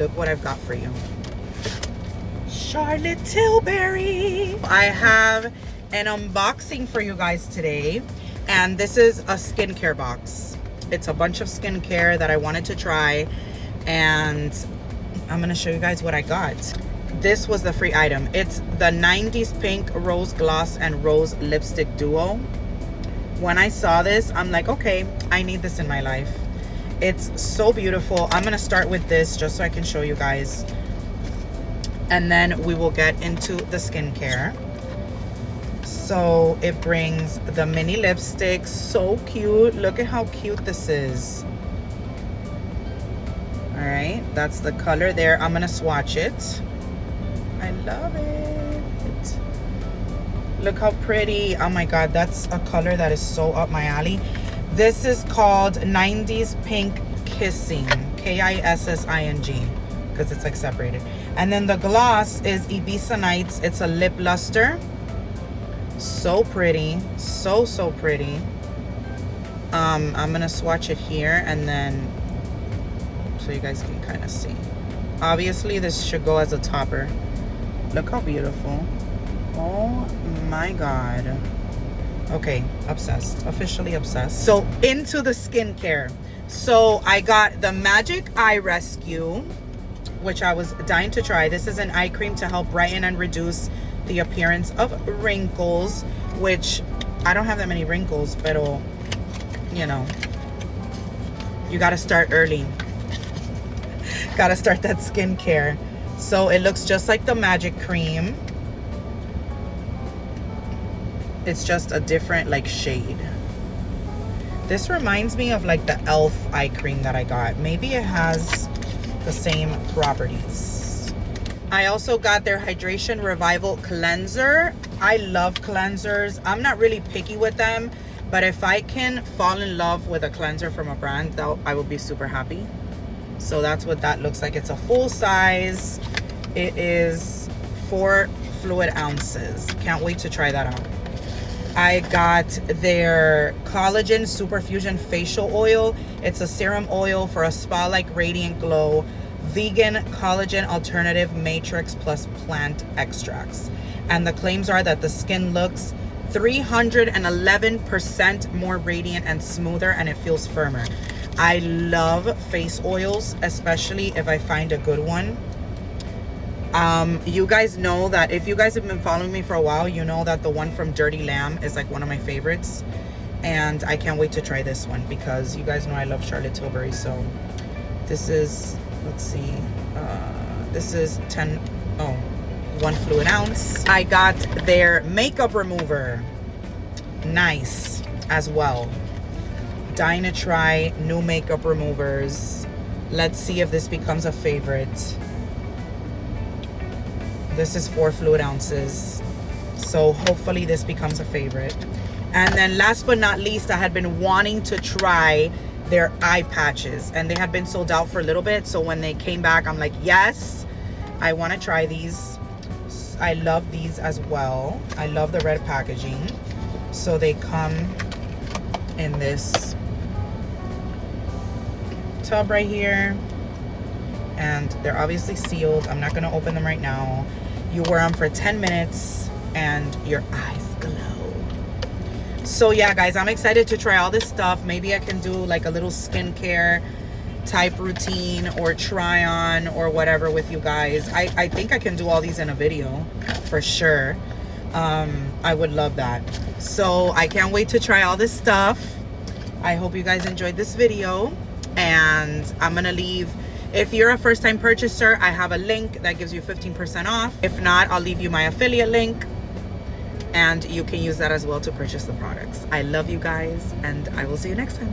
Look what I've got for you. Charlotte Tilbury. I have an unboxing for you guys today, and this is a skincare box. It's a bunch of skincare that I wanted to try, and I'm gonna show you guys what I got. This was the free item. It's the 90s Pink Rose Gloss and Rose Lipstick Duo. When I saw this, I'm like, okay, I need this in my life. It's so beautiful. I'm gonna start with this just so I can show you guys, and then we will get into the skincare. So it brings the mini lipstick, so cute. Look at how cute this is. All right, that's the color there. I'm gonna swatch it. I love it. Look how pretty. Oh my God, that's a color that is so up my alley. This is called 90s Pink Kissing, Kissing, because it's like separated. And then the gloss is Ibiza Nights. It's a lip luster. So pretty, so pretty. I'm gonna swatch it here and then so you guys can kind of see. Obviously this should go as a topper. Look how beautiful. Oh my God. Okay, obsessed, officially obsessed. So into the skincare. So I got the Magic Eye Rescue, which I was dying to try. This is an eye cream to help brighten and reduce the appearance of wrinkles, which I don't have that many wrinkles, but you know, you gotta start early. Gotta start that skincare. So it looks just like the Magic Cream. It's just a different like shade. This reminds me of like the e.l.f. eye cream that I got. Maybe it has the same properties. I also got their Hydration Revival Cleanser. I love cleansers. I'm not really picky with them, but if I can fall in love with a cleanser from a brand, I will be super happy. So that's what that looks like. It's a full size. It is 4 fluid ounces. Can't wait to try that out. I got their Collagen Superfusion Facial Oil. It's a serum oil for a spa-like radiant glow. Vegan collagen alternative matrix plus plant extracts. And the claims are that the skin looks 311% more radiant and smoother, and it feels firmer. I love face oils, especially if I find a good one. You guys know that if you guys have been following me for a while, you know that the one from Dirty Lamb is like one of my favorites, and I can't wait to try this one because you guys know I love Charlotte Tilbury. So this is, let's see, this is 1 fluid ounce. I got their makeup remover, nice as well. Dying to try new makeup removers. Let's see if this becomes a favorite. This is 4 fluid ounces, so hopefully this becomes a favorite. And then last but not least, I had been wanting to try their eye patches, and they had been sold out for a little bit, so when they came back, I'm like, yes, I want to try these. I love these as well. I love the red packaging. So they come in this tub right here, and they're obviously sealed. I'm not going to open them right now. You wear them for 10 minutes and your eyes glow. So yeah, guys, I'm excited to try all this stuff. Maybe I can do like a little skincare type routine or try on or whatever with you guys. I think I can do all these in a video for sure. I would love that. So I can't wait to try all this stuff. I hope you guys enjoyed this video, and I'm gonna leave, if you're a first-time purchaser, I have a link that gives you 15% off. If not, I'll leave you my affiliate link, and you can use that as well to purchase the products. I love you guys, and I will see you next time.